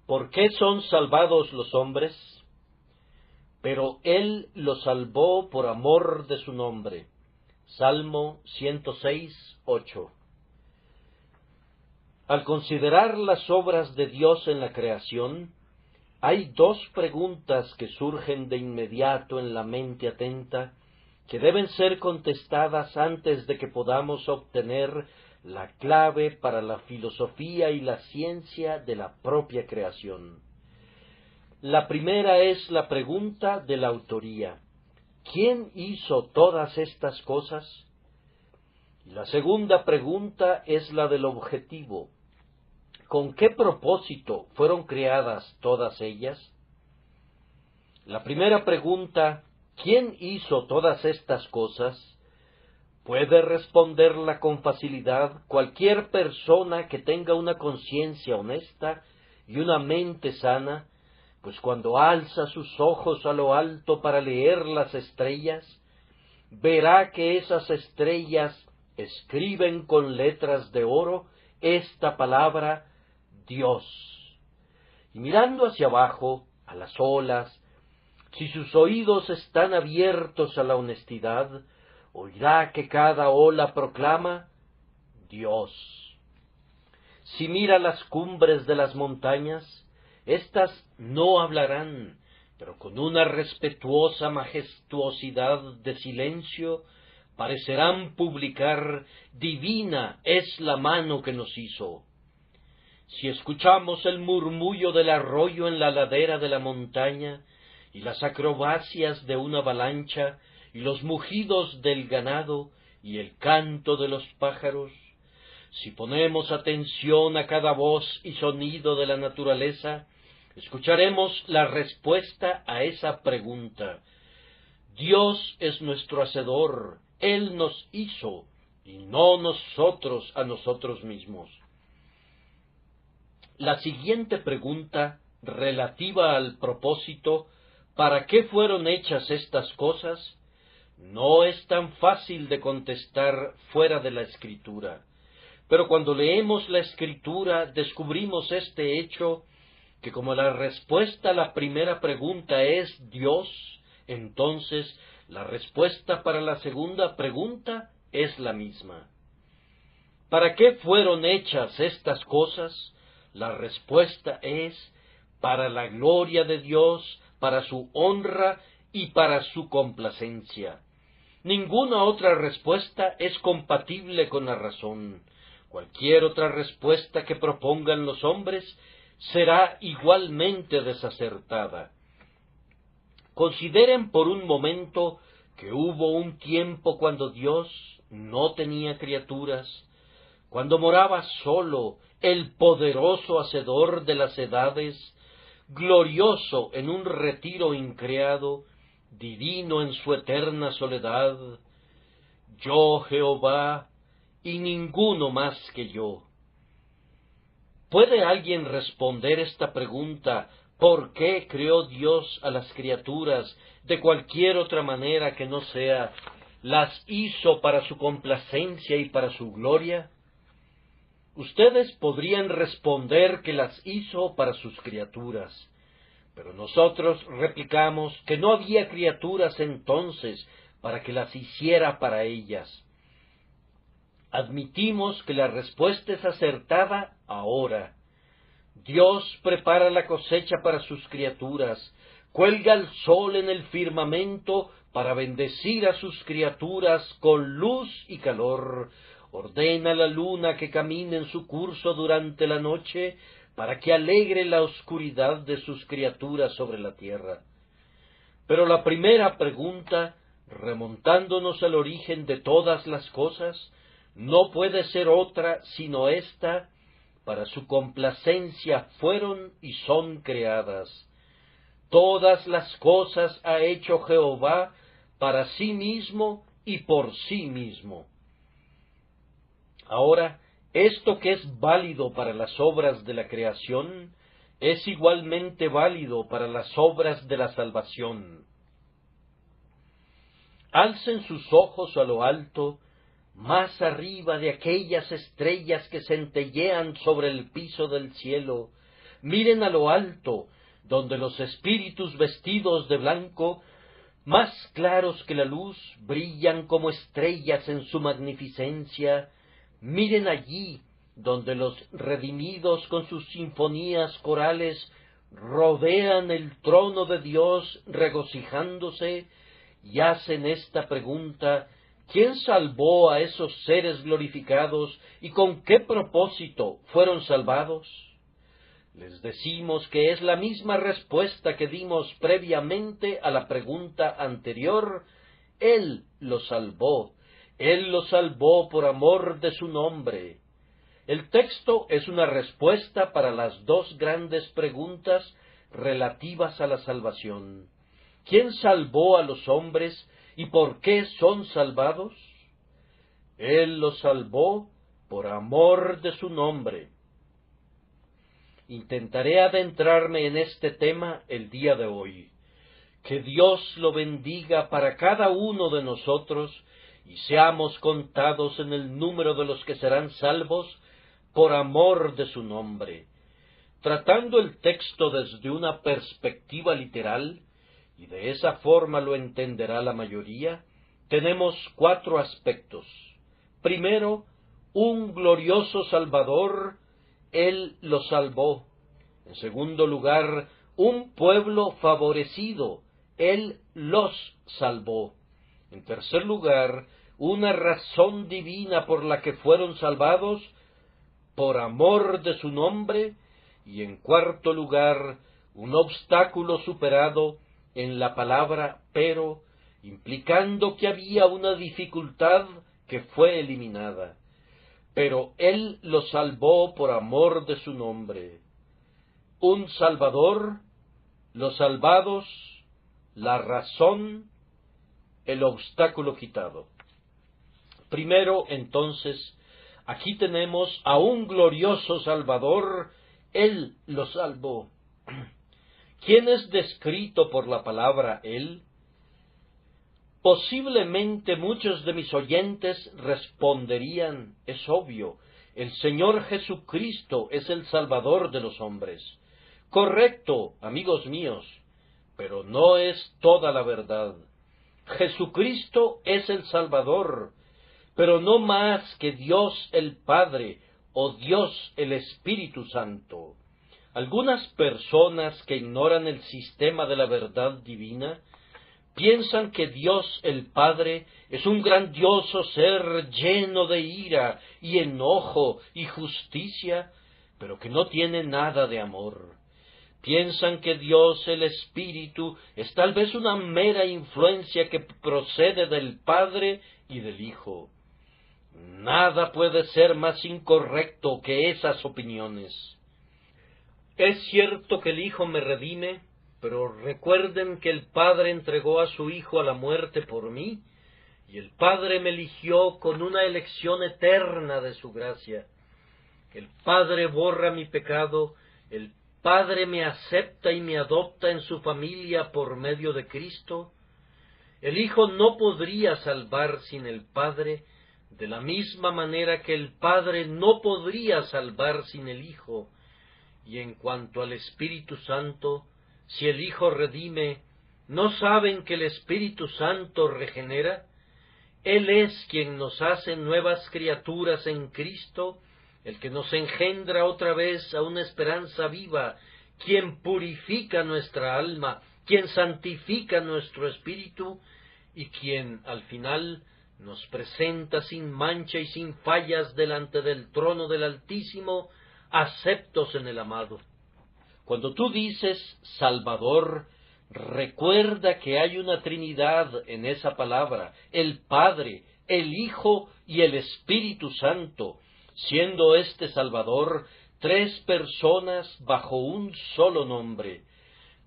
¿Por qué son salvados los hombres? Pero Él los salvó por amor de su nombre. Salmo 106:8. Al considerar las obras de Dios en la creación, hay dos preguntas que surgen de inmediato en la mente atenta, que deben ser contestadas antes de que podamos obtener la clave para la filosofía y la ciencia de la propia creación. La primera es la pregunta de la autoría. ¿Quién hizo todas estas cosas? Y la segunda pregunta es la del objetivo. ¿Con qué propósito fueron creadas todas ellas? La primera pregunta, ¿quién hizo todas estas cosas?, puede responderla con facilidad cualquier persona que tenga una conciencia honesta y una mente sana, pues cuando alza sus ojos a lo alto para leer las estrellas, verá que esas estrellas escriben con letras de oro esta palabra Dios. Y mirando hacia abajo, a las olas, si sus oídos están abiertos a la honestidad, oirá que cada ola proclama Dios. Si mira las cumbres de las montañas, éstas no hablarán, pero con una respetuosa majestuosidad de silencio parecerán publicar: divina es la mano que nos hizo. Si escuchamos el murmullo del arroyo en la ladera de la montaña, y las acrobacias de una avalancha, y los mugidos del ganado, y el canto de los pájaros, si ponemos atención a cada voz y sonido de la naturaleza, escucharemos la respuesta a esa pregunta. Dios es nuestro hacedor, Él nos hizo, y no nosotros a nosotros mismos. La siguiente pregunta, relativa al propósito, ¿para qué fueron hechas estas cosas?, no es tan fácil de contestar fuera de la Escritura. Pero cuando leemos la Escritura descubrimos este hecho, que como la respuesta a la primera pregunta es Dios, entonces la respuesta para la segunda pregunta es la misma. ¿Para qué fueron hechas estas cosas? La respuesta es para la gloria de Dios, para su honra y para su complacencia. Ninguna otra respuesta es compatible con la razón. Cualquier otra respuesta que propongan los hombres será igualmente desacertada. Consideren por un momento que hubo un tiempo cuando Dios no tenía criaturas, cuando moraba solo, el poderoso hacedor de las edades, glorioso en un retiro increado, divino en su eterna soledad. Yo, Jehová, y ninguno más que yo. ¿Puede alguien responder esta pregunta: ¿por qué creó Dios a las criaturas de cualquier otra manera que no sea las hizo para su complacencia y para su gloria? Ustedes podrían responder que las hizo para sus criaturas, pero nosotros replicamos que no había criaturas entonces para que las hiciera para ellas. Admitimos que la respuesta es acertada ahora. Dios prepara la cosecha para sus criaturas, cuelga el sol en el firmamento para bendecir a sus criaturas con luz y calor, ordena la luna que camine en su curso durante la noche para que alegre la oscuridad de sus criaturas sobre la tierra. Pero la primera pregunta, remontándonos al origen de todas las cosas, no puede ser otra sino esta: para su complacencia fueron y son creadas. Todas las cosas ha hecho Jehová para sí mismo y por sí mismo. Ahora, esto que es válido para las obras de la creación, es igualmente válido para las obras de la salvación. Alcen sus ojos a lo alto, más arriba de aquellas estrellas que centellean sobre el piso del cielo, miren a lo alto, donde los espíritus vestidos de blanco, más claros que la luz, brillan como estrellas en su magnificencia. Miren allí, donde los redimidos con sus sinfonías corales rodean el trono de Dios regocijándose, y hacen esta pregunta: ¿quién salvó a esos seres glorificados y con qué propósito fueron salvados? Les decimos que es la misma respuesta que dimos previamente a la pregunta anterior. Él los salvó por amor de su nombre. El texto es una respuesta para las dos grandes preguntas relativas a la salvación. ¿Quién salvó a los hombres y por qué son salvados? Él los salvó por amor de su nombre. Intentaré adentrarme en este tema el día de hoy. Que Dios lo bendiga para cada uno de nosotros y seamos contados en el número de los que serán salvos por amor de su nombre. Tratando el texto desde una perspectiva literal, y de esa forma lo entenderá la mayoría, tenemos 4 aspectos. Primero, un glorioso Salvador, Él los salvó. En segundo lugar, un pueblo favorecido, Él los salvó. En tercer lugar, una razón divina por la que fueron salvados, por amor de su nombre. Y en cuarto lugar, un obstáculo superado en la palabra pero, implicando que había una dificultad que fue eliminada. Pero Él los salvó por amor de su nombre. Un Salvador, los salvados, la razón, el obstáculo quitado. Primero, entonces, aquí tenemos a un glorioso Salvador. Él los salvó. ¿Quién es descrito por la palabra Él? Posiblemente muchos de mis oyentes responderían: es obvio, el Señor Jesucristo es el Salvador de los hombres. Correcto, amigos míos, pero no es toda la verdad. Jesucristo es el Salvador, pero no más que Dios el Padre o Dios el Espíritu Santo. Algunas personas que ignoran el sistema de la verdad divina piensan que Dios el Padre es un grandioso ser lleno de ira y enojo y justicia, pero que no tiene nada de amor. Piensan que Dios el Espíritu es tal vez una mera influencia que procede del Padre y del Hijo. Nada puede ser más incorrecto que esas opiniones. Es cierto que el Hijo me redime, pero recuerden que el Padre entregó a su Hijo a la muerte por mí, y el Padre me eligió con una elección eterna de su gracia. El Padre borra mi pecado, el Padre me acepta y me adopta en su familia por medio de Cristo. El Hijo no podría salvar sin el Padre, de la misma manera que el Padre no podría salvar sin el Hijo. Y en cuanto al Espíritu Santo, si el Hijo redime, ¿no saben que el Espíritu Santo regenera? Él es quien nos hace nuevas criaturas en Cristo, el que nos engendra otra vez a una esperanza viva, quien purifica nuestra alma, quien santifica nuestro espíritu, y quien, al final, nos presenta sin mancha y sin fallas delante del trono del Altísimo, aceptos en el amado. Cuando tú dices Salvador, recuerda que hay una Trinidad en esa palabra, el Padre, el Hijo y el Espíritu Santo, siendo este Salvador 3 personas bajo un solo nombre.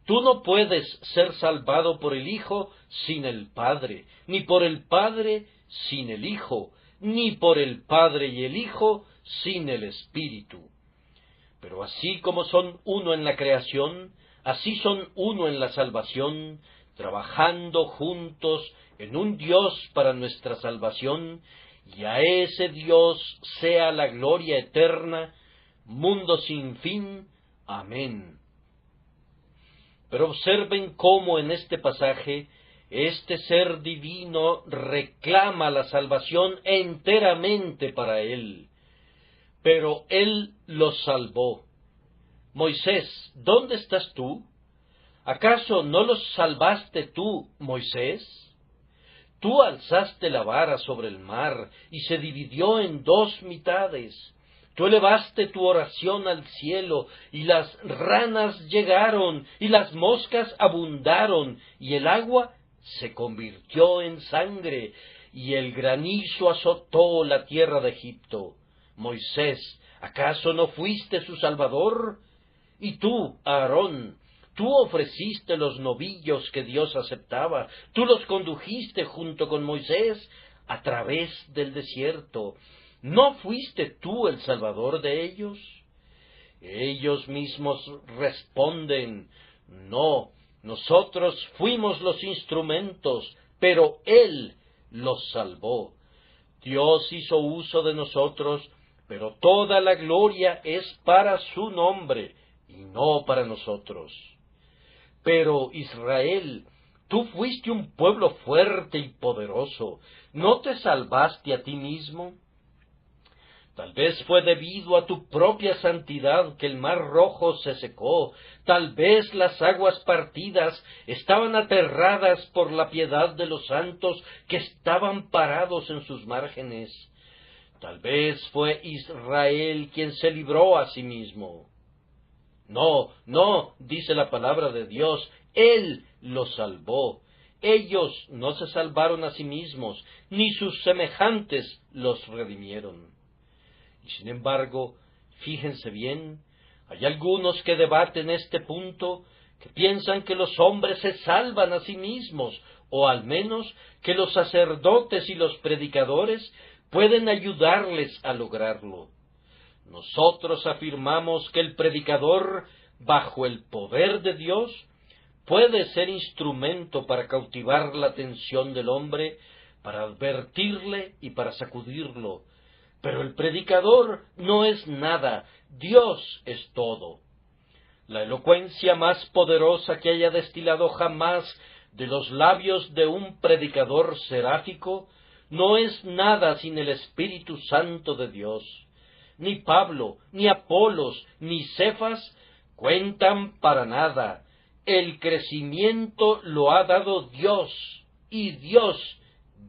Tú no puedes ser salvado por el Hijo sin el Padre, ni por el Padre sin el Hijo, ni por el Padre y el Hijo sin el Espíritu. Pero así como son uno en la creación, así son uno en la salvación, trabajando juntos en un Dios para nuestra salvación, y a ese Dios sea la gloria eterna, mundo sin fin. Amén. Pero observen cómo en este pasaje este ser divino reclama la salvación enteramente para él. Pero él los salvó. Moisés, ¿dónde estás tú? ¿Acaso no los salvaste tú, Moisés? Tú alzaste la vara sobre el mar y se dividió en dos mitades. Tú elevaste tu oración al cielo, y las ranas llegaron, y las moscas abundaron, y el agua se convirtió en sangre, y el granizo azotó la tierra de Egipto. Moisés, ¿acaso no fuiste su salvador? Y tú, Aarón, tú ofreciste los novillos que Dios aceptaba, tú los condujiste junto con Moisés a través del desierto. ¿No fuiste tú el salvador de ellos? Ellos mismos responden, no, nosotros fuimos los instrumentos, pero Él los salvó. Dios hizo uso de nosotros, pero toda la gloria es para su nombre, y no para nosotros. Pero Israel, tú fuiste un pueblo fuerte y poderoso, ¿no te salvaste a ti mismo? Tal vez fue debido a tu propia santidad que el mar rojo se secó, tal vez las aguas partidas estaban aterradas por la piedad de los santos que estaban parados en sus márgenes. Tal vez fue Israel quien se libró a sí mismo. No, no, dice la palabra de Dios, Él los salvó. Ellos no se salvaron a sí mismos, ni sus semejantes los redimieron. Y sin embargo, fíjense bien, hay algunos que debaten este punto, que piensan que los hombres se salvan a sí mismos, o al menos que los sacerdotes y los predicadores pueden ayudarles a lograrlo. Nosotros afirmamos que el predicador, bajo el poder de Dios, puede ser instrumento para cautivar la atención del hombre, para advertirle y para sacudirlo. Pero el predicador no es nada, Dios es todo. La elocuencia más poderosa que haya destilado jamás de los labios de un predicador seráfico no es nada sin el Espíritu Santo de Dios. Ni Pablo, ni Apolos, ni Cefas cuentan para nada. El crecimiento lo ha dado Dios, y Dios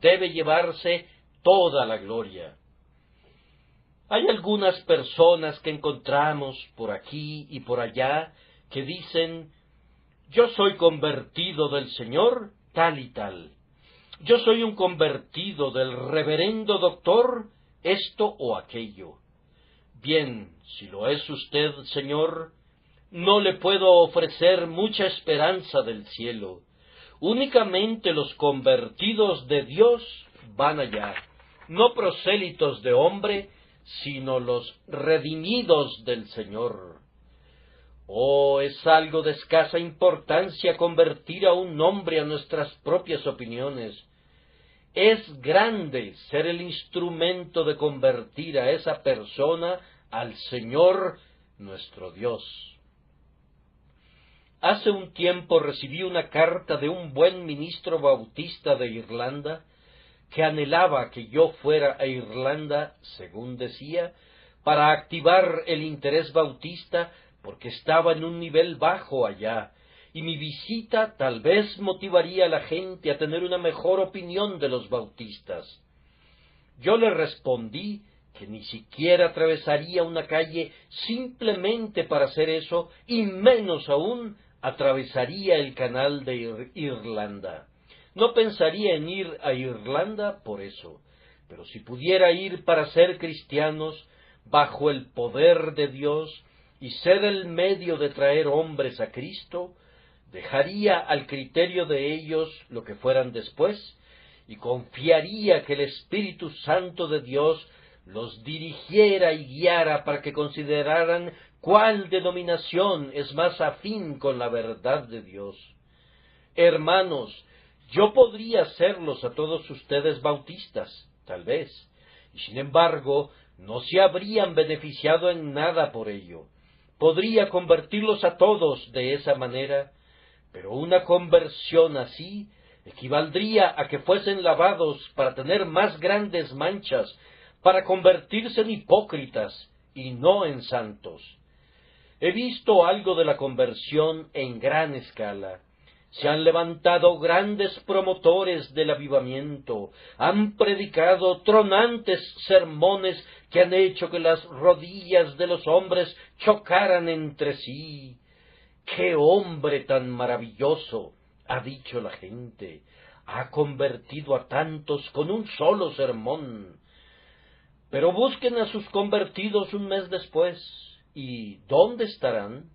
debe llevarse toda la gloria. Hay algunas personas que encontramos por aquí y por allá que dicen, yo soy convertido del Señor tal y tal. Yo soy un convertido del reverendo doctor esto o aquello. Bien, si lo es usted, Señor, no le puedo ofrecer mucha esperanza del cielo. Únicamente los convertidos de Dios van allá, no prosélitos de hombre, sino los redimidos del Señor. Oh, es algo de escasa importancia convertir a un hombre a nuestras propias opiniones. Es grande ser el instrumento de convertir a esa persona al Señor nuestro Dios. Hace un tiempo recibí una carta de un buen ministro bautista de Irlanda, que anhelaba que yo fuera a Irlanda, según decía, para activar el interés bautista, porque estaba en un nivel bajo allá, y mi visita tal vez motivaría a la gente a tener una mejor opinión de los bautistas. Yo le respondí que ni siquiera atravesaría una calle simplemente para hacer eso, y menos aún atravesaría el canal de Irlanda. No pensaría en ir a Irlanda por eso, pero si pudiera ir para ser cristianos bajo el poder de Dios y ser el medio de traer hombres a Cristo, dejaría al criterio de ellos lo que fueran después y confiaría que el Espíritu Santo de Dios los dirigiera y guiara para que consideraran cuál denominación es más afín con la verdad de Dios. Hermanos, yo podría hacerlos a todos ustedes bautistas, tal vez, y sin embargo no se habrían beneficiado en nada por ello, podría convertirlos a todos de esa manera, pero una conversión así equivaldría a que fuesen lavados para tener más grandes manchas, para convertirse en hipócritas y no en santos. He visto algo de la conversión en gran escala. Se han levantado grandes promotores del avivamiento, han predicado tronantes sermones que han hecho que las rodillas de los hombres chocaran entre sí. ¡Qué hombre tan maravilloso!, ha dicho la gente, ha convertido a tantos con un solo sermón. Pero busquen a sus convertidos un mes después, ¿y dónde estarán?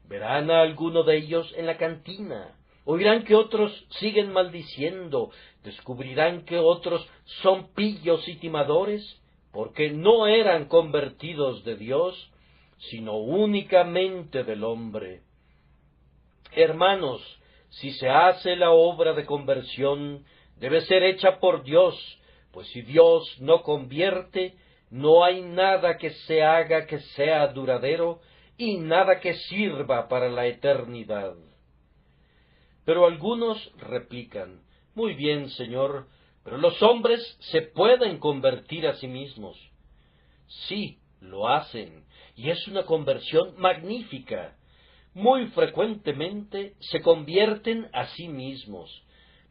Verán a alguno de ellos en la cantina, oirán que otros siguen maldiciendo, descubrirán que otros son pillos y timadores, porque no eran convertidos de Dios, sino únicamente del hombre. Hermanos, si se hace la obra de conversión, debe ser hecha por Dios, pues si Dios no convierte, no hay nada que se haga que sea duradero y nada que sirva para la eternidad. Pero algunos replican: muy bien, Señor, pero los hombres se pueden convertir a sí mismos. Sí, lo hacen, y es una conversión magnífica. Muy frecuentemente se convierten a sí mismos,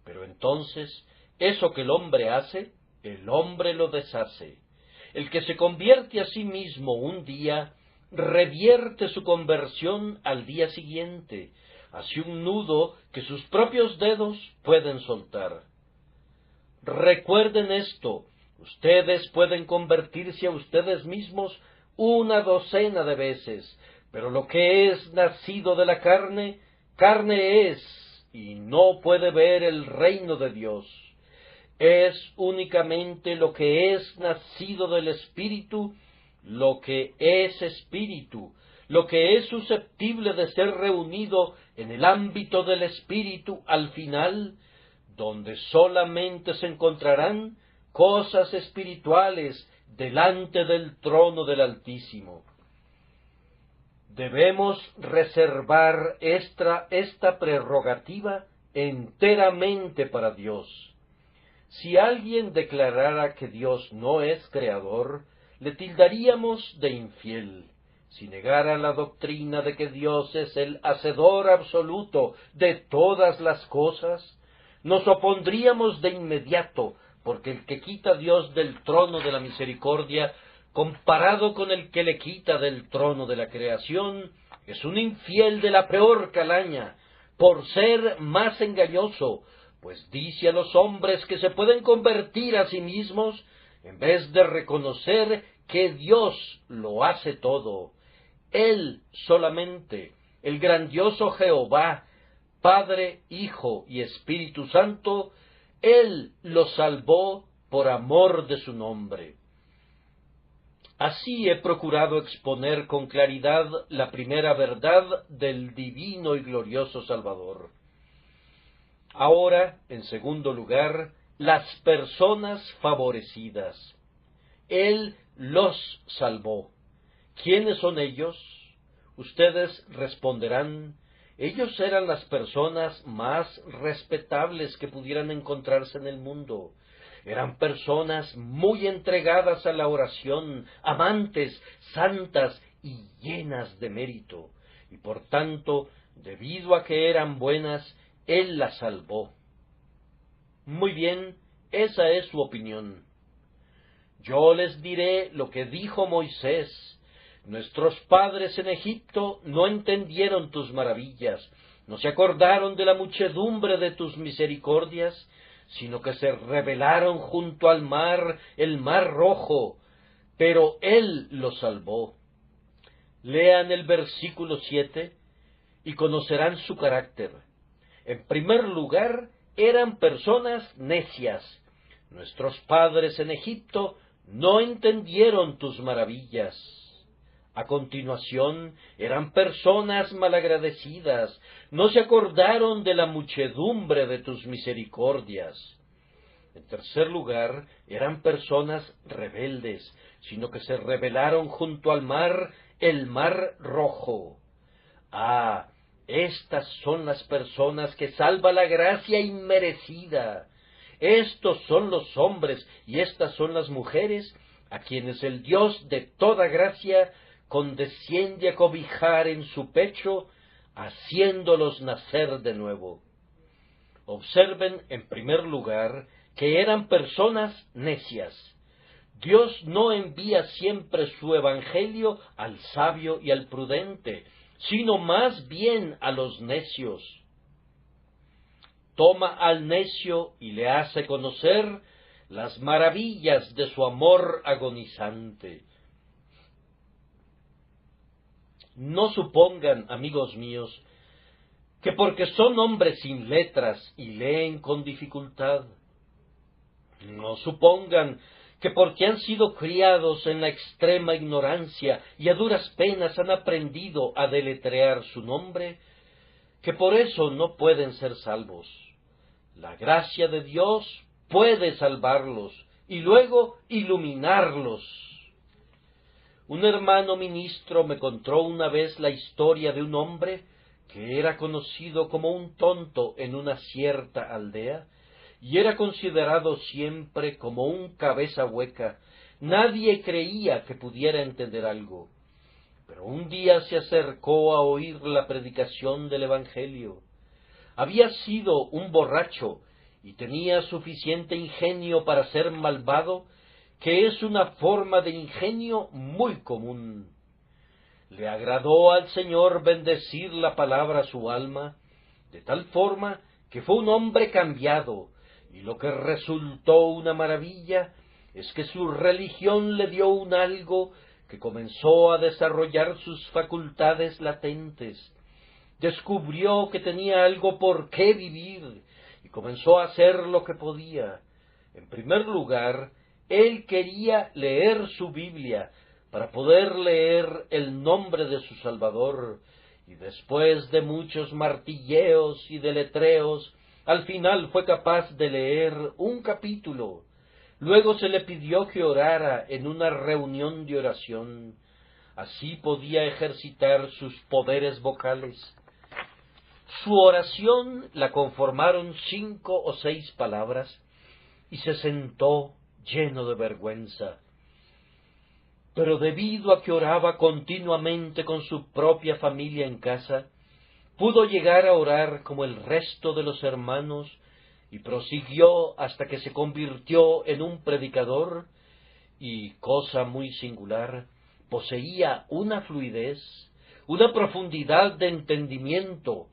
pero entonces eso que el hombre hace, el hombre lo deshace. El que se convierte a sí mismo un día, revierte su conversión al día siguiente, hace un nudo que sus propios dedos pueden soltar. Recuerden esto, ustedes pueden convertirse a ustedes mismos una docena de veces, pero lo que es nacido de la carne, carne es, y no puede ver el reino de Dios. Es únicamente lo que es nacido del Espíritu, lo que es Espíritu, lo que es susceptible de ser reunido en el ámbito del Espíritu al final, donde solamente se encontrarán cosas espirituales delante del trono del Altísimo. Debemos reservar esta prerrogativa enteramente para Dios. Si alguien declarara que Dios no es creador, le tildaríamos de infiel. Si negara la doctrina de que Dios es el hacedor absoluto de todas las cosas, nos opondríamos de inmediato, porque el que quita a Dios del trono de la misericordia, comparado con el que le quita del trono de la creación, es un infiel de la peor calaña, por ser más engañoso, pues dice a los hombres que se pueden convertir a sí mismos, en vez de reconocer que Dios lo hace todo. Él solamente, el grandioso Jehová, Padre, Hijo y Espíritu Santo, Él los salvó por amor de su nombre. Así he procurado exponer con claridad la primera verdad del divino y glorioso Salvador. Ahora, en segundo lugar, las personas favorecidas. Él los salvó. ¿Quiénes son ellos? Ustedes responderán: ellos eran las personas más respetables que pudieran encontrarse en el mundo. Eran personas muy entregadas a la oración, amantes, santas y llenas de mérito. Y por tanto, debido a que eran buenas, Él las salvó. Muy bien, esa es su opinión. Yo les diré lo que dijo Moisés: nuestros padres en Egipto no entendieron tus maravillas, no se acordaron de la muchedumbre de tus misericordias, sino que se rebelaron junto al mar, el mar rojo, pero Él los salvó. Lean el versículo 7 y conocerán su carácter. En primer lugar, eran personas necias. Nuestros padres en Egipto no entendieron tus maravillas. A continuación, eran personas malagradecidas, no se acordaron de la muchedumbre de tus misericordias. En tercer lugar, eran personas rebeldes, sino que se rebelaron junto al mar, el mar Rojo. Ah, estas son las personas que salva la gracia inmerecida. Estos son los hombres y estas son las mujeres a quienes el Dios de toda gracia condesciende a cobijar en su pecho, haciéndolos nacer de nuevo. Observen, en primer lugar, que eran personas necias. Dios no envía siempre su evangelio al sabio y al prudente, sino más bien a los necios. Toma al necio y le hace conocer las maravillas de su amor agonizante. No supongan, amigos míos, que porque son hombres sin letras y leen con dificultad. No supongan que porque han sido criados en la extrema ignorancia y a duras penas han aprendido a deletrear su nombre, que por eso no pueden ser salvos. La gracia de Dios puede salvarlos y luego iluminarlos. Un hermano ministro me contó una vez la historia de un hombre que era conocido como un tonto en una cierta aldea, y era considerado siempre como un cabeza hueca. Nadie creía que pudiera entender algo. Pero un día se acercó a oír la predicación del Evangelio. Había sido un borracho y tenía suficiente ingenio para ser malvado, que es una forma de ingenio muy común. Le agradó al Señor bendecir la palabra a su alma, de tal forma que fue un hombre cambiado, y lo que resultó una maravilla es que su religión le dio un algo que comenzó a desarrollar sus facultades latentes. Descubrió que tenía algo por qué vivir y comenzó a hacer lo que podía. En primer lugar, él quería leer su Biblia para poder leer el nombre de su Salvador, y después de muchos martilleos y deletreos, al final fue capaz de leer un capítulo. Luego se le pidió que orara en una reunión de oración. Así podía ejercitar sus poderes vocales. Su oración la conformaron 5 o 6 palabras, y se sentó lleno de vergüenza. Pero debido a que oraba continuamente con su propia familia en casa, pudo llegar a orar como el resto de los hermanos, y prosiguió hasta que se convirtió en un predicador, y, cosa muy singular, poseía una fluidez, una profundidad de entendimiento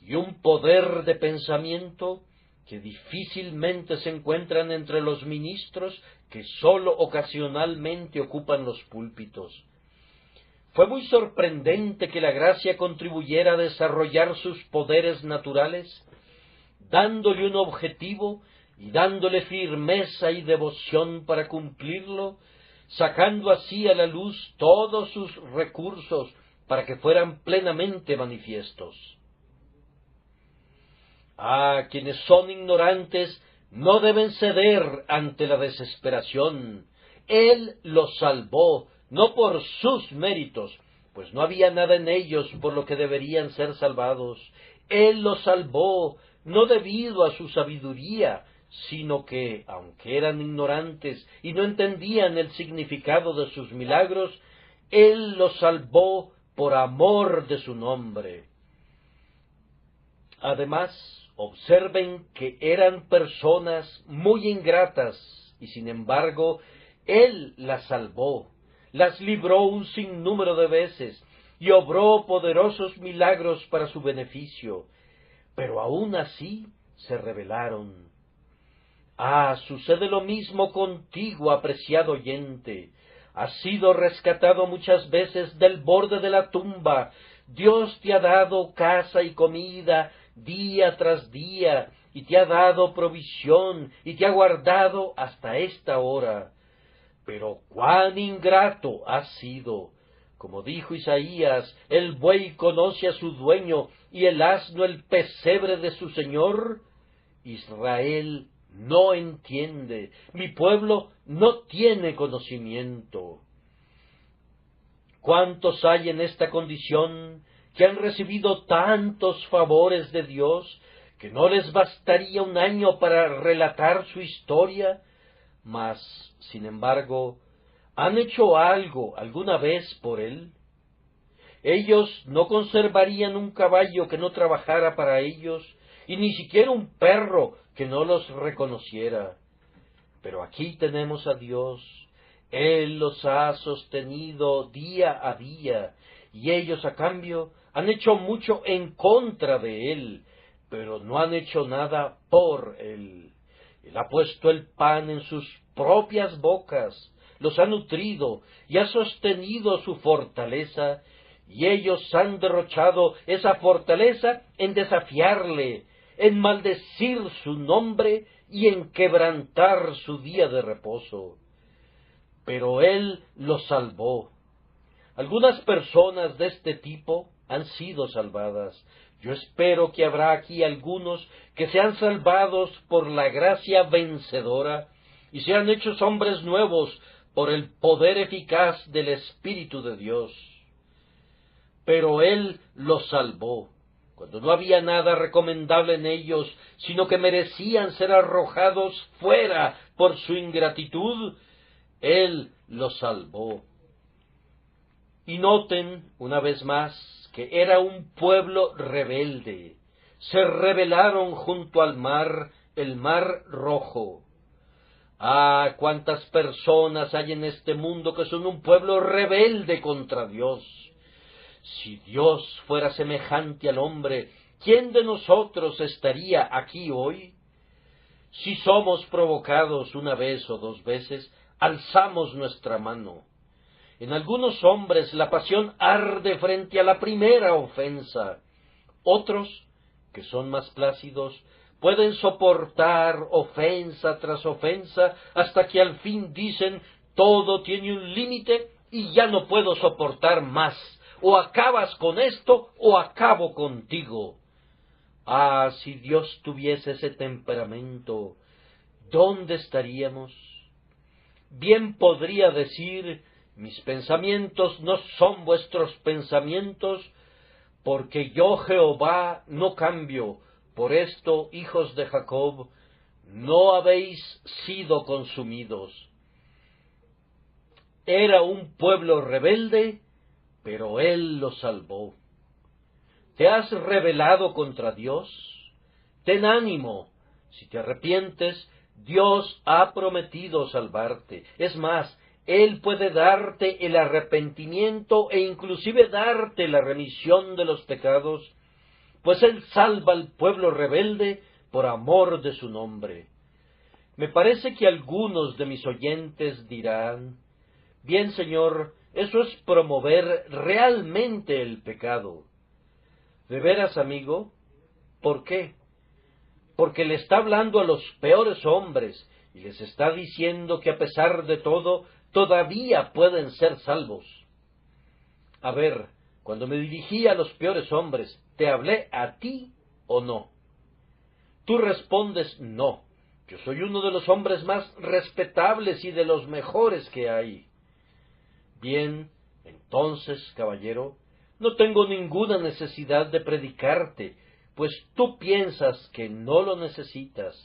y un poder de pensamiento que difícilmente se encuentran entre los ministros que sólo ocasionalmente ocupan los púlpitos. Fue muy sorprendente que la gracia contribuyera a desarrollar sus poderes naturales, dándole un objetivo y dándole firmeza y devoción para cumplirlo, sacando así a la luz todos sus recursos para que fueran plenamente manifiestos. Ah, quienes son ignorantes no deben ceder ante la desesperación. Él los salvó, no por sus méritos, pues no había nada en ellos por lo que deberían ser salvados. Él los salvó, no debido a su sabiduría, sino que, aunque eran ignorantes y no entendían el significado de sus milagros, Él los salvó por amor de su nombre. Además, observen que eran personas muy ingratas, y sin embargo, Él las salvó, las libró un sinnúmero de veces, y obró poderosos milagros para su beneficio, pero aún así se rebelaron. Ah, sucede lo mismo contigo, apreciado oyente. Has sido rescatado muchas veces del borde de la tumba. Dios te ha dado casa y comida día tras día, y te ha dado provisión, y te ha guardado hasta esta hora. Pero cuán ingrato has sido. Como dijo Isaías, el buey conoce a su dueño, y el asno el pesebre de su señor. Israel no entiende, mi pueblo no tiene conocimiento. ¿Cuántos hay en esta condición que han recibido tantos favores de Dios que no les bastaría un año para relatar su historia? Mas, sin embargo, ¿han hecho algo alguna vez por él? Ellos no conservarían un caballo que no trabajara para ellos, y ni siquiera un perro que no los reconociera. Pero aquí tenemos a Dios. Él los ha sostenido día a día, y ellos a cambio han hecho mucho en contra de él, pero no han hecho nada por él. Él ha puesto el pan en sus propias bocas, los ha nutrido y ha sostenido su fortaleza, y ellos han derrochado esa fortaleza en desafiarle, en maldecir su nombre y en quebrantar su día de reposo. Pero él los salvó. Algunas personas de este tipo han sido salvadas. Yo espero que habrá aquí algunos que sean salvados por la gracia vencedora y sean hechos hombres nuevos por el poder eficaz del Espíritu de Dios. Pero él los salvó, cuando no había nada recomendable en ellos, sino que merecían ser arrojados fuera por su ingratitud. Él los salvó. Y noten, una vez más, que era un pueblo rebelde. Se rebelaron junto al mar, el mar rojo. Ah, cuántas personas hay en este mundo que son un pueblo rebelde contra Dios. Si Dios fuera semejante al hombre, ¿quién de nosotros estaría aquí hoy? Si somos provocados una vez o dos veces, alzamos nuestra mano. En algunos hombres la pasión arde frente a la primera ofensa. Otros, que son más plácidos, pueden soportar ofensa tras ofensa hasta que al fin dicen: todo tiene un límite y ya no puedo soportar más. O acabas con esto o acabo contigo. Ah, si Dios tuviese ese temperamento, ¿dónde estaríamos? Bien podría decir: mis pensamientos no son vuestros pensamientos, porque yo Jehová no cambio. Por esto, hijos de Jacob, no habéis sido consumidos. Era un pueblo rebelde, pero él lo salvó. ¿Te has rebelado contra Dios? Ten ánimo. Si te arrepientes, Dios ha prometido salvarte. Es más, Él puede darte el arrepentimiento e inclusive darte la remisión de los pecados, pues Él salva al pueblo rebelde por amor de su nombre. Me parece que algunos de mis oyentes dirán: bien, Señor, eso es promover realmente el pecado. ¿De veras, amigo? ¿Por qué? Porque le está hablando a los peores hombres y les está diciendo que a pesar de todo, todavía pueden ser salvos. A ver, cuando me dirigí a los peores hombres, ¿te hablé a ti o no? Tú respondes: no, yo soy uno de los hombres más respetables y de los mejores que hay. Bien, entonces, caballero, no tengo ninguna necesidad de predicarte, pues tú piensas que no lo necesitas.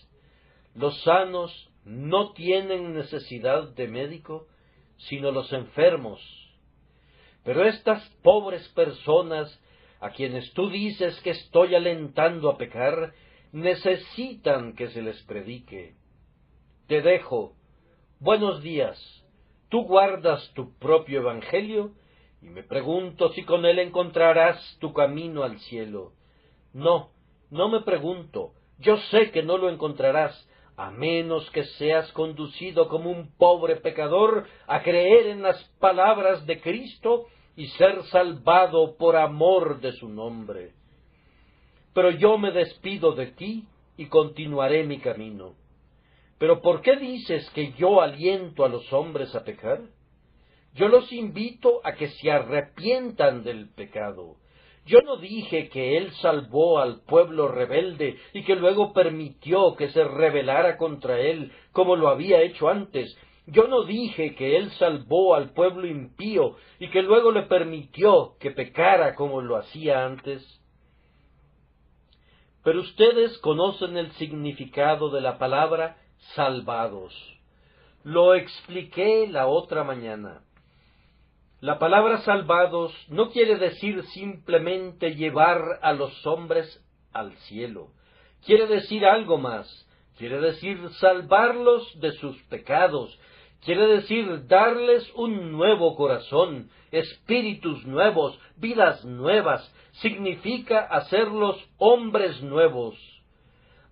Los sanos no tienen necesidad de médico, sino los enfermos. Pero estas pobres personas, a quienes tú dices que estoy alentando a pecar, necesitan que se les predique. Te dejo. Buenos días. Tú guardas tu propio evangelio, y me pregunto si con él encontrarás tu camino al cielo. No, no me pregunto. Yo sé que no lo encontrarás, a menos que seas conducido como un pobre pecador a creer en las palabras de Cristo y ser salvado por amor de su nombre. Pero yo me despido de ti y continuaré mi camino. ¿Pero por qué dices que yo aliento a los hombres a pecar? Yo los invito a que se arrepientan del pecado. Yo no dije que Él salvó al pueblo rebelde y que luego permitió que se rebelara contra Él como lo había hecho antes. Yo no dije que Él salvó al pueblo impío y que luego le permitió que pecara como lo hacía antes. Pero ustedes conocen el significado de la palabra salvados. Lo expliqué la otra mañana. La palabra salvados no quiere decir simplemente llevar a los hombres al cielo. Quiere decir algo más. Quiere decir salvarlos de sus pecados. Quiere decir darles un nuevo corazón, espíritus nuevos, vidas nuevas. Significa hacerlos hombres nuevos.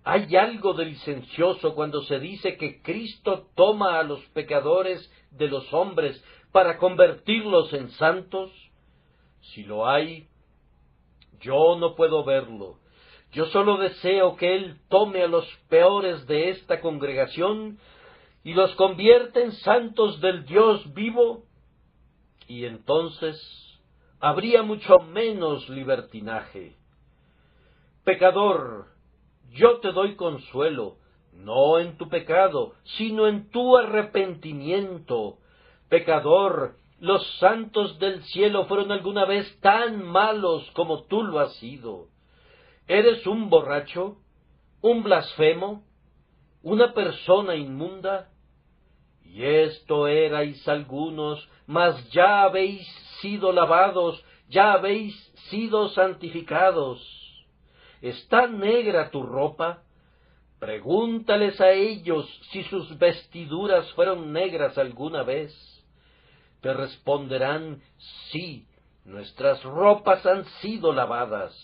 Hay algo de licencioso cuando se dice que Cristo toma a los pecadores de los hombres para convertirlos en santos. Si lo hay, yo no puedo verlo. Yo solo deseo que Él tome a los peores de esta congregación y los convierte en santos del Dios vivo, y entonces habría mucho menos libertinaje. Pecador, yo te doy consuelo, no en tu pecado, sino en tu arrepentimiento. Pecador, los santos del cielo fueron alguna vez tan malos como tú lo has sido. ¿Eres un borracho, un blasfemo, una persona inmunda? Y esto erais algunos, mas ya habéis sido lavados, ya habéis sido santificados. ¿Está negra tu ropa? Pregúntales a ellos si sus vestiduras fueron negras alguna vez. Te responderán, sí, nuestras ropas han sido lavadas.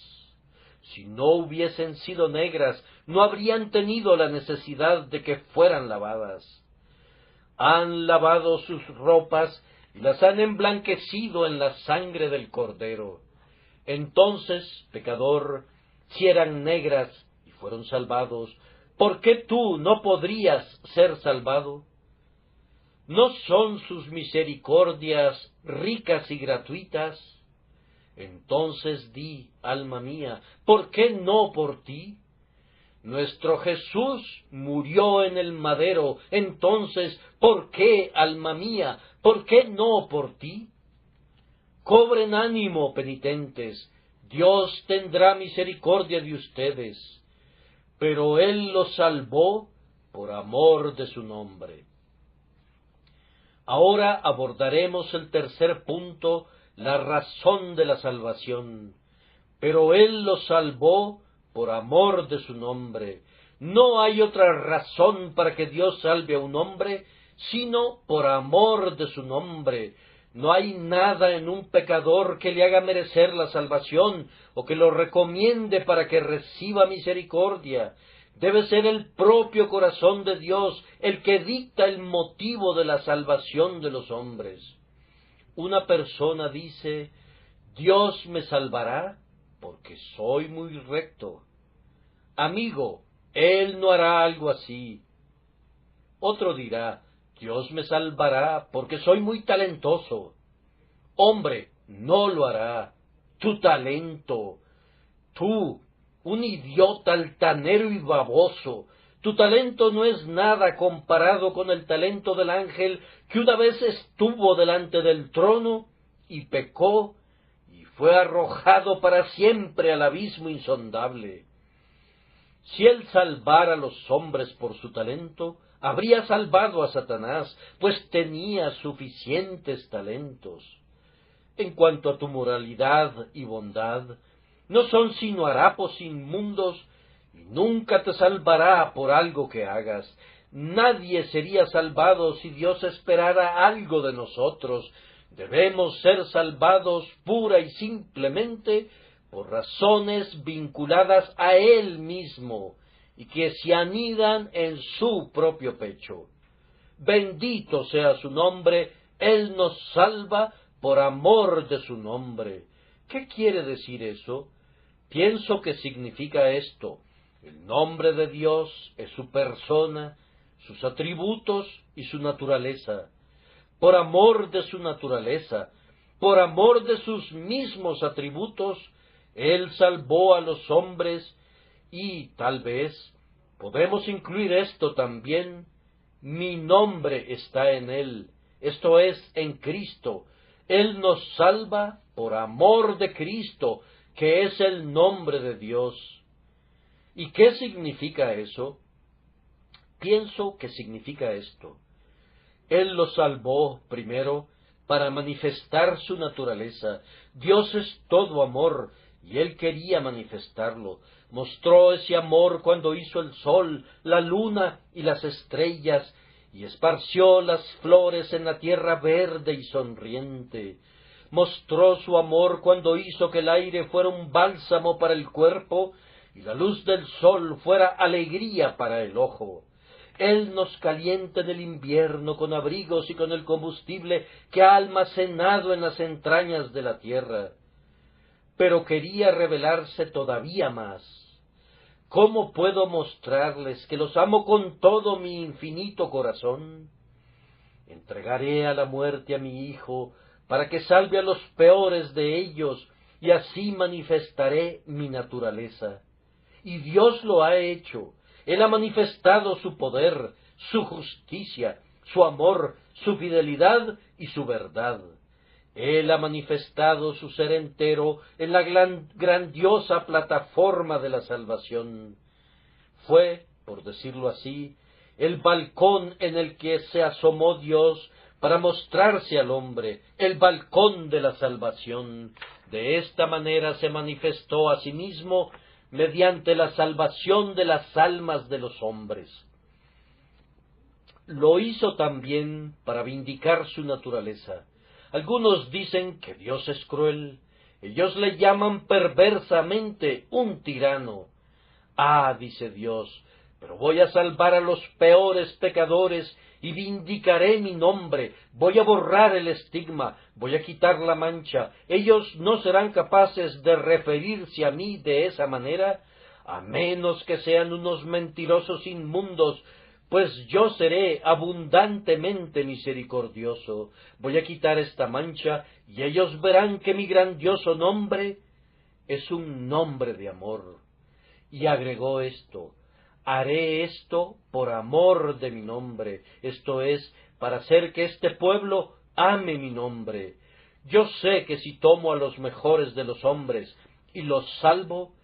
Si no hubiesen sido negras, no habrían tenido la necesidad de que fueran lavadas. Han lavado sus ropas y las han emblanquecido en la sangre del Cordero. Entonces, pecador, si eran negras y fueron salvados, ¿por qué tú no podrías ser salvado? ¿No son sus misericordias ricas y gratuitas? Entonces di, alma mía, ¿por qué no por ti? Nuestro Jesús murió en el madero, entonces, ¿por qué, alma mía, por qué no por ti? Cobren ánimo, penitentes, Dios tendrá misericordia de ustedes, pero Él los salvó por amor de su nombre. Ahora abordaremos el tercer punto, la razón de la salvación. Pero Él los salvó por amor de su nombre. No hay otra razón para que Dios salve a un hombre, sino por amor de su nombre. No hay nada en un pecador que le haga merecer la salvación, o que lo recomiende para que reciba misericordia. Debe ser el propio corazón de Dios el que dicta el motivo de la salvación de los hombres. Una persona dice, Dios me salvará porque soy muy recto. Amigo, Él no hará algo así. Otro dirá, Dios me salvará porque soy muy talentoso. Hombre, no lo hará. Tu talento, tú, un idiota altanero y baboso, tu talento no es nada comparado con el talento del ángel que una vez estuvo delante del trono y pecó y fue arrojado para siempre al abismo insondable. Si él salvara a los hombres por su talento, habría salvado a Satanás, pues tenía suficientes talentos. En cuanto a tu moralidad y bondad, no son sino harapos inmundos, y nunca te salvará por algo que hagas. Nadie sería salvado si Dios esperara algo de nosotros. Debemos ser salvados pura y simplemente por razones vinculadas a Él mismo, y que se anidan en su propio pecho. Bendito sea su nombre, Él nos salva por amor de su nombre. ¿Qué quiere decir eso? Pienso que significa esto. El nombre de Dios es su persona, sus atributos y su naturaleza. Por amor de su naturaleza, por amor de sus mismos atributos, Él salvó a los hombres y, tal vez, podemos incluir esto también, mi nombre está en él, esto es, en Cristo. Él nos salva por amor de Cristo, que es el nombre de Dios. ¿Y qué significa eso? Pienso que significa esto. Él lo salvó, primero, para manifestar su naturaleza. Dios es todo amor, y Él quería manifestarlo. Mostró ese amor cuando hizo el sol, la luna y las estrellas, y esparció las flores en la tierra verde y sonriente. Mostró su amor cuando hizo que el aire fuera un bálsamo para el cuerpo, y la luz del sol fuera alegría para el ojo. Él nos calienta en el invierno con abrigos y con el combustible que ha almacenado en las entrañas de la tierra. Pero quería revelarse todavía más. ¿Cómo puedo mostrarles que los amo con todo mi infinito corazón? Entregaré a la muerte a mi Hijo para que salve a los peores de ellos, y así manifestaré mi naturaleza. Y Dios lo ha hecho. Él ha manifestado su poder, su justicia, su amor, su fidelidad y su verdad. Él ha manifestado su ser entero en la grandiosa plataforma de la salvación. Fue, por decirlo así, el balcón en el que se asomó Dios para mostrarse al hombre, el balcón de la salvación. De esta manera se manifestó a sí mismo mediante la salvación de las almas de los hombres. Lo hizo también para vindicar su naturaleza. Algunos dicen que Dios es cruel. Ellos le llaman perversamente un tirano. Ah, dice Dios, pero voy a salvar a los peores pecadores y vindicaré mi nombre, voy a borrar el estigma, voy a quitar la mancha. Ellos no serán capaces de referirse a mí de esa manera, a menos que sean unos mentirosos inmundos, pues yo seré abundantemente misericordioso. Voy a quitar esta mancha, y ellos verán que mi grandioso nombre es un nombre de amor. Y agregó esto: haré esto por amor de mi nombre, esto es, para hacer que este pueblo ame mi nombre. Yo sé que si tomo a los mejores de los hombres y los salvo,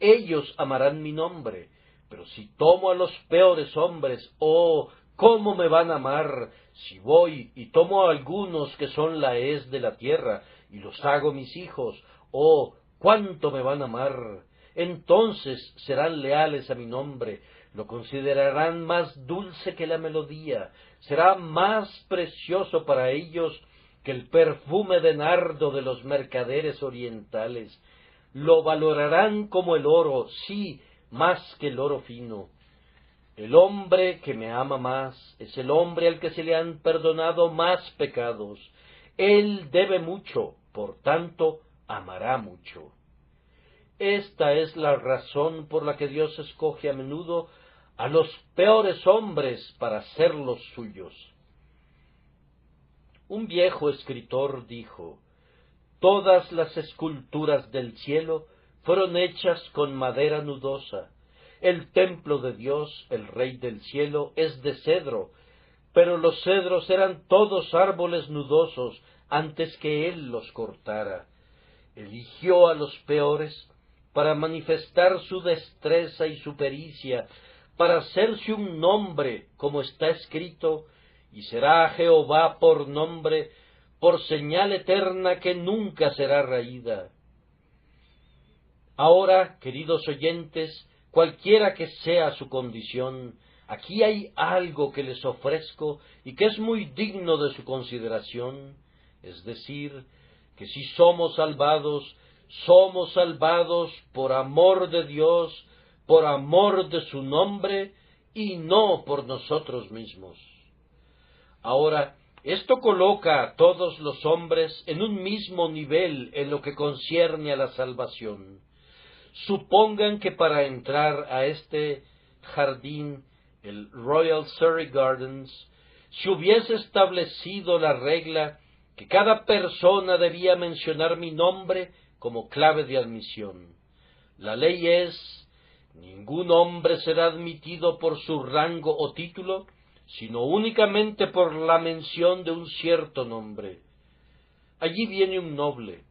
ellos amarán mi nombre. Pero si tomo a los peores hombres, ¡oh, cómo me van a amar! Si voy y tomo a algunos que son la hez de la tierra y los hago mis hijos, ¡oh, cuánto me van a amar! Entonces serán leales a mi nombre, lo considerarán más dulce que la melodía, será más precioso para ellos que el perfume de nardo de los mercaderes orientales. Lo valorarán como el oro, sí, más que el oro fino. El hombre que me ama más es el hombre al que se le han perdonado más pecados. Él debe mucho, por tanto, amará mucho. Esta es la razón por la que Dios escoge a menudo a los peores hombres para ser los suyos. Un viejo escritor dijo: todas las esculturas del cielo fueron hechas con madera nudosa. El templo de Dios, el Rey del cielo, es de cedro, pero los cedros eran todos árboles nudosos antes que él los cortara. Eligió a los peores para manifestar su destreza y su pericia, para hacerse un nombre, como está escrito: y será Jehová por nombre, por señal eterna que nunca será raída. Ahora, queridos oyentes, cualquiera que sea su condición, aquí hay algo que les ofrezco y que es muy digno de su consideración, es decir, que si somos salvados por amor de Dios, por amor de su nombre, y no por nosotros mismos. Ahora, esto coloca a todos los hombres en un mismo nivel en lo que concierne a la salvación. Supongan que para entrar a este jardín, el Royal Surrey Gardens, se hubiese establecido la regla que cada persona debía mencionar mi nombre como clave de admisión. La ley es: ningún hombre será admitido por su rango o título, sino únicamente por la mención de un cierto nombre. Allí viene un noble,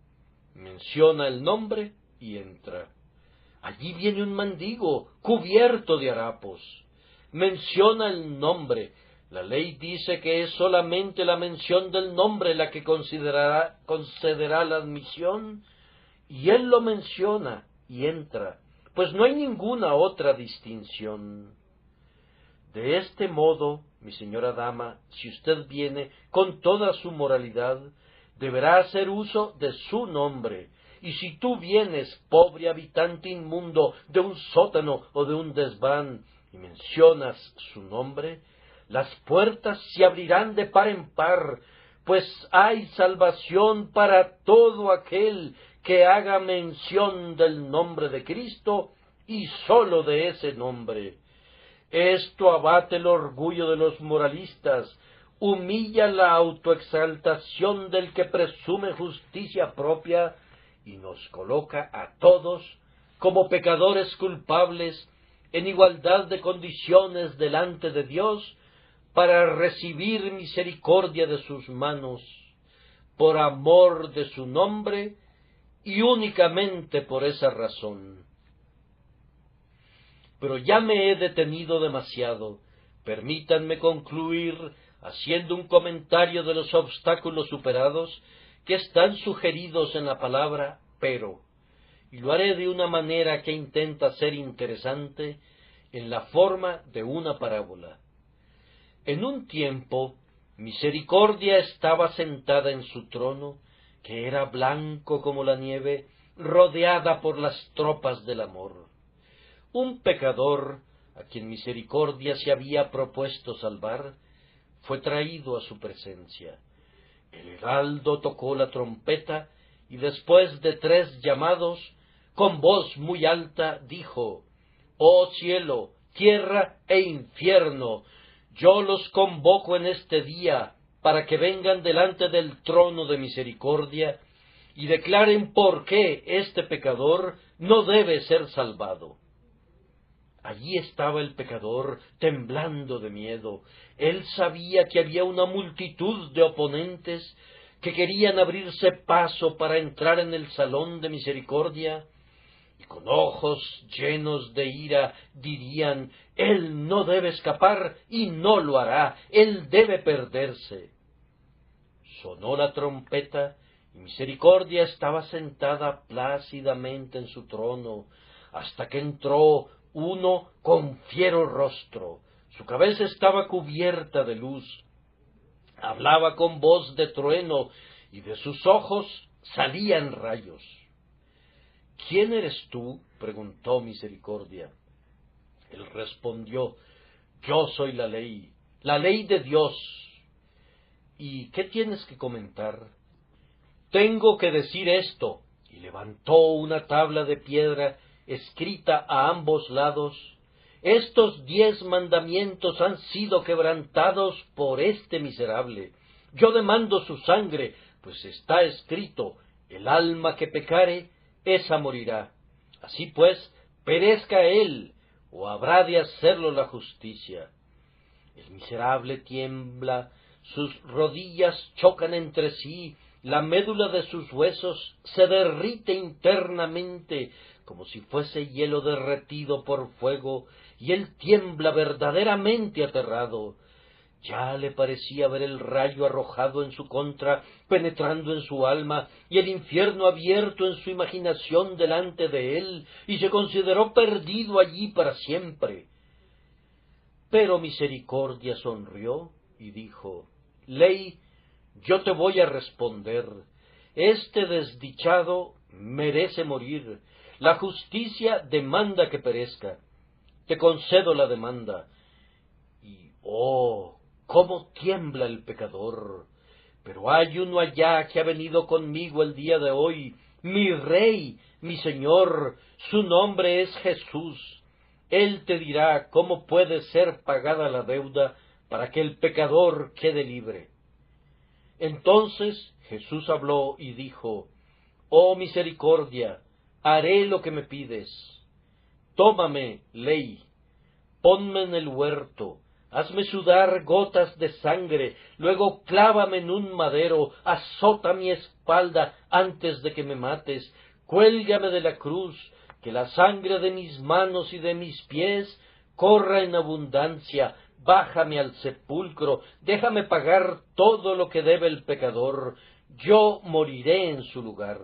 menciona el nombre y entra. Allí viene un mendigo, cubierto de harapos, menciona el nombre. La ley dice que es solamente la mención del nombre la que concederá la admisión, y él lo menciona y entra, pues no hay ninguna otra distinción. De este modo, mi señora dama, si usted viene con toda su moralidad, deberá hacer uso de su nombre, y si tú vienes, pobre habitante inmundo de un sótano o de un desván, y mencionas su nombre, las puertas se abrirán de par en par, pues hay salvación para todo aquel que haga mención del nombre de Cristo y sólo de ese nombre. Esto abate el orgullo de los moralistas, humilla la autoexaltación del que presume justicia propia y nos coloca a todos como pecadores culpables en igualdad de condiciones delante de Dios para recibir misericordia de sus manos, por amor de su nombre y únicamente por esa razón. Pero ya me he detenido demasiado. Permítanme concluir haciendo un comentario de los obstáculos superados que están sugeridos en la palabra pero, y lo haré de una manera que intenta ser interesante en la forma de una parábola. En un tiempo, Misericordia estaba sentada en su trono, que era blanco como la nieve, rodeada por las tropas del amor. Un pecador, a quien Misericordia se había propuesto salvar, fue traído a su presencia. El heraldo tocó la trompeta, y después de 3 llamados, con voz muy alta, dijo: «Oh cielo, tierra e infierno, yo los convoco en este día, para que vengan delante del trono de misericordia, y declaren por qué este pecador no debe ser salvado». Allí estaba el pecador, temblando de miedo. Él sabía que había una multitud de oponentes que querían abrirse paso para entrar en el salón de misericordia, y con ojos llenos de ira dirían: «Él no debe escapar y no lo hará, él debe perderse». Sonó la trompeta, y Misericordia estaba sentada plácidamente en su trono, hasta que entró uno con fiero rostro. Su cabeza estaba cubierta de luz, hablaba con voz de trueno, y de sus ojos salían rayos. «¿Quién eres tú?», preguntó Misericordia. Él respondió: «Yo soy la ley de Dios». «¿Y qué tienes que comentar?». «Tengo que decir esto», y levantó una tabla de piedra escrita a ambos lados: «Estos 10 mandamientos han sido quebrantados por este miserable. Yo demando su sangre, pues está escrito: el alma que pecare, esa morirá. Así pues, perezca él, o habrá de hacerlo la justicia». El miserable tiembla, sus rodillas chocan entre sí, la médula de sus huesos se derrite internamente como si fuese hielo derretido por fuego, y él tiembla verdaderamente aterrado. Ya le parecía ver el rayo arrojado en su contra, penetrando en su alma, y el infierno abierto en su imaginación delante de él, y se consideró perdido allí para siempre. Pero Misericordia sonrió y dijo: «Ley, yo te voy a responder. Este desdichado merece morir. La justicia demanda que perezca. Te concedo la demanda». Y ¡oh!, cómo tiembla el pecador. Pero hay uno allá que ha venido conmigo el día de hoy, mi Rey, mi Señor, su nombre es Jesús. Él te dirá cómo puede ser pagada la deuda para que el pecador quede libre. Entonces Jesús habló y dijo: «Oh Misericordia, haré lo que me pides. Tómame, Ley, ponme en el huerto, Hazme sudar gotas de sangre, luego clávame en un madero, azota mi espalda antes de que me mates, cuélgame de la cruz, que la sangre de mis manos y de mis pies corra en abundancia, bájame al sepulcro, déjame pagar todo lo que debe el pecador, yo moriré en su lugar.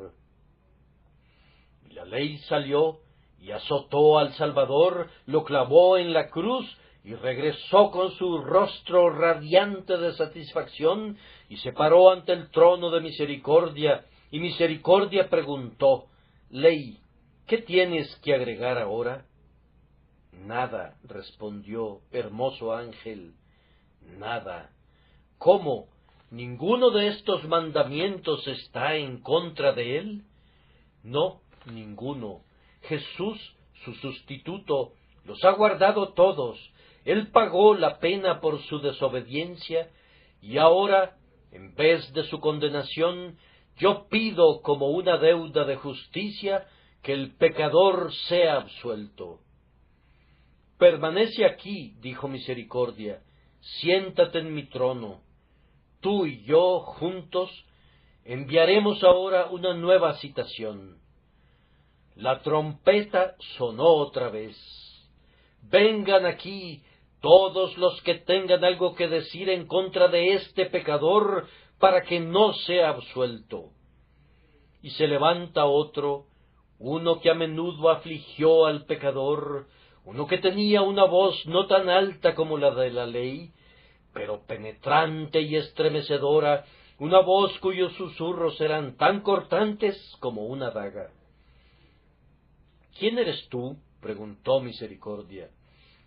Y la ley salió y azotó al Salvador, lo clavó en la cruz, y regresó con su rostro radiante de satisfacción, y se paró ante el trono de misericordia, y misericordia preguntó: Ley, ¿qué tienes que agregar ahora? Nada, respondió hermoso ángel, nada. ¿Cómo? ¿Ninguno de estos mandamientos está en contra de él? No, ninguno. Jesús, su sustituto, los ha guardado todos. Él pagó la pena por su desobediencia, y ahora, en vez de su condenación, yo pido como una deuda de justicia que el pecador sea absuelto. Permanece aquí, dijo Misericordia, siéntate en mi trono. Tú y yo, juntos, enviaremos ahora una nueva citación. La trompeta sonó otra vez. Vengan aquí todos los que tengan algo que decir en contra de este pecador, para que no sea absuelto. Y se levanta otro, uno que a menudo afligió al pecador, uno que tenía una voz no tan alta como la de la ley, pero penetrante y estremecedora, una voz cuyos susurros eran tan cortantes como una daga. ¿Quién eres tú?, preguntó Misericordia.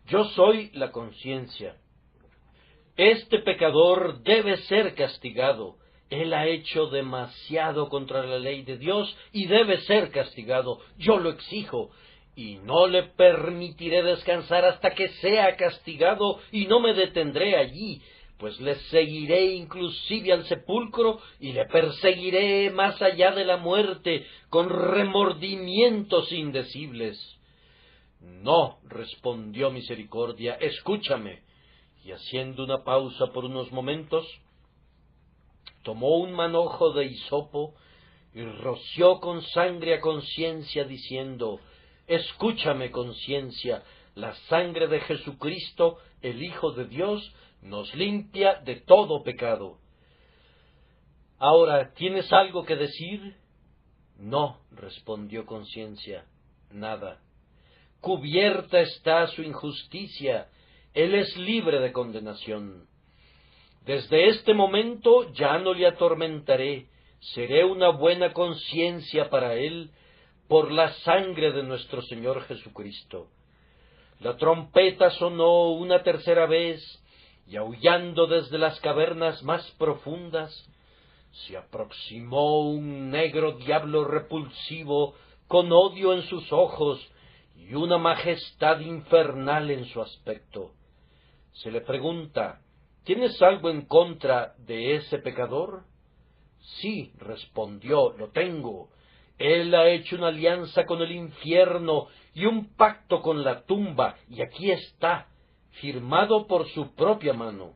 Yo soy la conciencia. Este pecador debe ser castigado. Él ha hecho demasiado contra la ley de Dios y debe ser castigado. Yo lo exijo, y no le permitiré descansar hasta que sea castigado, y no me detendré allí, pues le seguiré inclusive al sepulcro y le perseguiré más allá de la muerte con remordimientos indecibles. No, respondió Misericordia, escúchame. Y haciendo una pausa por unos momentos, tomó un manojo de hisopo y roció con sangre a Conciencia, diciendo: Escúchame, Conciencia, la sangre de Jesucristo, el Hijo de Dios, nos limpia de todo pecado. Ahora, ¿tienes algo que decir? No, respondió Conciencia, nada. Cubierta está su injusticia, él es libre de condenación. Desde este momento ya no le atormentaré, seré una buena conciencia para él, por la sangre de nuestro Señor Jesucristo. La trompeta sonó una tercera vez, y aullando desde las cavernas más profundas, se aproximó un negro diablo repulsivo, con odio en sus ojos y una majestad infernal en su aspecto. Se le pregunta: ¿tienes algo en contra de ese pecador? Sí, respondió, lo tengo. Él ha hecho una alianza con el infierno y un pacto con la tumba, y aquí está, firmado por su propia mano.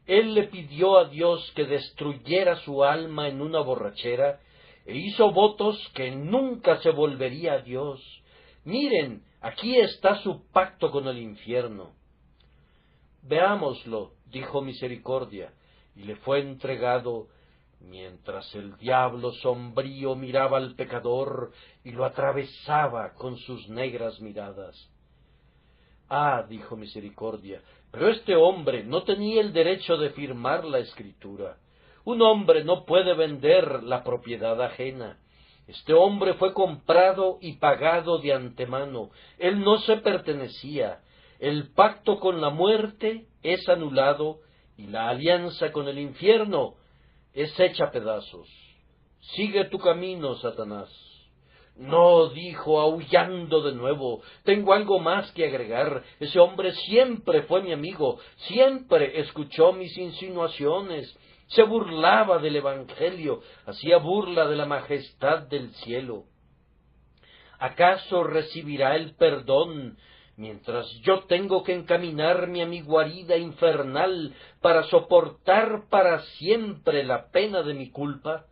Él le pidió a Dios que destruyera su alma en una borrachera, e hizo votos que nunca se volvería a Dios. Miren, aquí está su pacto con el infierno. Veámoslo, dijo Misericordia, y le fue entregado, mientras el diablo sombrío miraba al pecador y lo atravesaba con sus negras miradas. Ah, dijo Misericordia, pero este hombre no tenía el derecho de firmar la escritura. Un hombre no puede vender la propiedad ajena. Este hombre fue comprado y pagado de antemano. Él no se pertenecía. El pacto con la muerte es anulado y la alianza con el infierno es hecha a pedazos. Sigue tu camino, Satanás. No, dijo, aullando de nuevo, tengo algo más que agregar. Ese hombre siempre fue mi amigo, siempre escuchó mis insinuaciones, se burlaba del Evangelio, hacía burla de la majestad del cielo. ¿Acaso recibirá el perdón mientras yo tengo que encaminarme a mi guarida infernal para soportar para siempre la pena de mi culpa?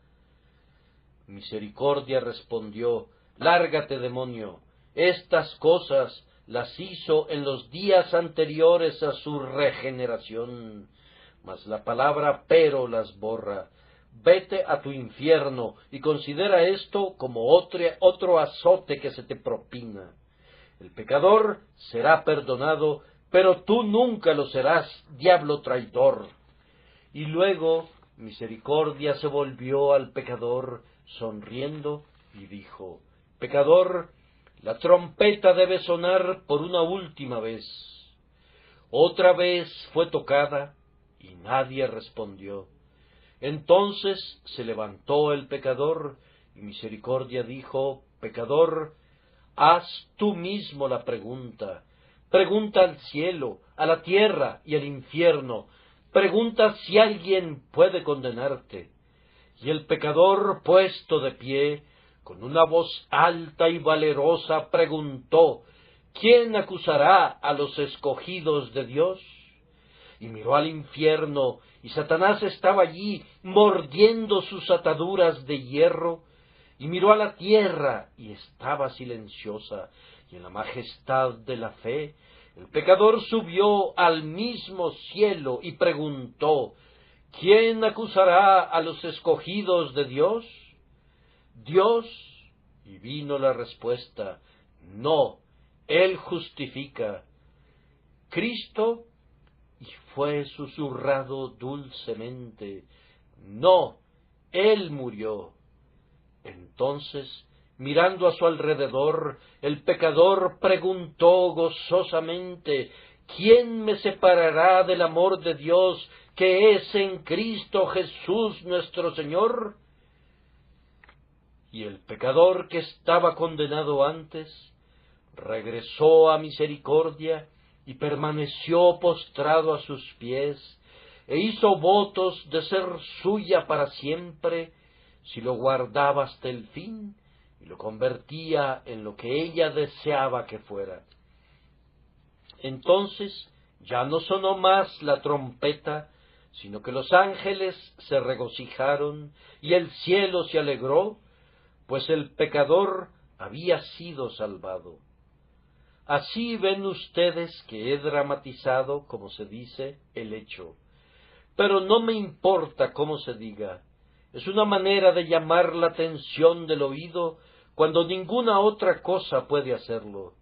Misericordia respondió: Lárgate, demonio, estas cosas las hizo en los días anteriores a su regeneración, mas la palabra pero las borra. Vete a tu infierno y considera esto como otro azote que se te propina. El pecador será perdonado, pero tú nunca lo serás, diablo traidor. Y luego Misericordia se volvió al pecador, sonriendo, y dijo: Pecador, la trompeta debe sonar por una última vez. Otra vez fue tocada, y nadie respondió. Entonces se levantó el pecador, y Misericordia dijo: Pecador, haz tú mismo la pregunta. Pregunta al cielo, a la tierra y al infierno. Pregunta si alguien puede condenarte. Y el pecador, puesto de pie, con una voz alta y valerosa, preguntó: ¿Quién acusará a los escogidos de Dios? Y miró al infierno, y Satanás estaba allí, mordiendo sus ataduras de hierro. Y miró a la tierra, y estaba silenciosa. Y en la majestad de la fe, el pecador subió al mismo cielo y preguntó: ¿Quién acusará a los escogidos de Dios? Dios. Y vino la respuesta: no, Él justifica. Cristo. Y fue susurrado dulcemente: no, Él murió. Entonces, mirando a su alrededor, el pecador preguntó gozosamente: ¿quién me separará del amor de Dios que es en Cristo Jesús nuestro Señor? Y el pecador que estaba condenado antes regresó a Misericordia y permaneció postrado a sus pies, e hizo votos de ser suya para siempre, si lo guardaba hasta el fin, y lo convertía en lo que ella deseaba que fuera. Entonces ya no sonó más la trompeta, sino que los ángeles se regocijaron, y el cielo se alegró, pues el pecador había sido salvado. Así ven ustedes que he dramatizado, como se dice, el hecho. Pero no me importa cómo se diga. Es una manera de llamar la atención del oído cuando ninguna otra cosa puede hacerlo.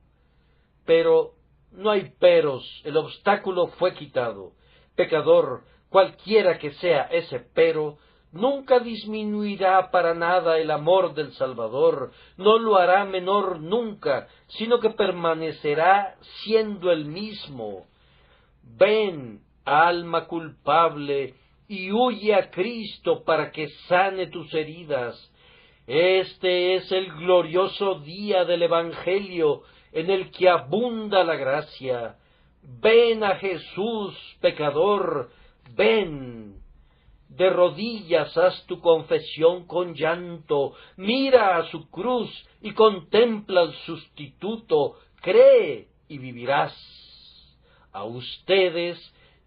Pero no hay peros, el obstáculo fue quitado. Pecador, cualquiera que sea ese pero, nunca disminuirá para nada el amor del Salvador, no lo hará menor nunca, sino que permanecerá siendo el mismo. Ven, alma culpable, y huye a Cristo para que sane tus heridas. Este es el glorioso día del Evangelio, en el que abunda la gracia. Ven a Jesús, pecador, ven. De rodillas haz tu confesión con llanto, mira a su cruz y contempla al sustituto, cree y vivirás. A ustedes,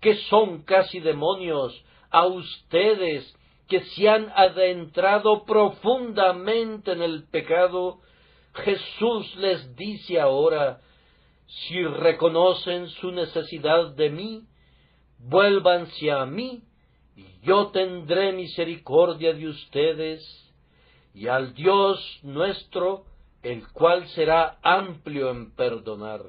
que son casi demonios, a ustedes, que se han adentrado profundamente en el pecado, Jesús les dice ahora: si reconocen su necesidad de mí, vuélvanse a mí, y yo tendré misericordia de ustedes, y al Dios nuestro, el cual será amplio en perdonar.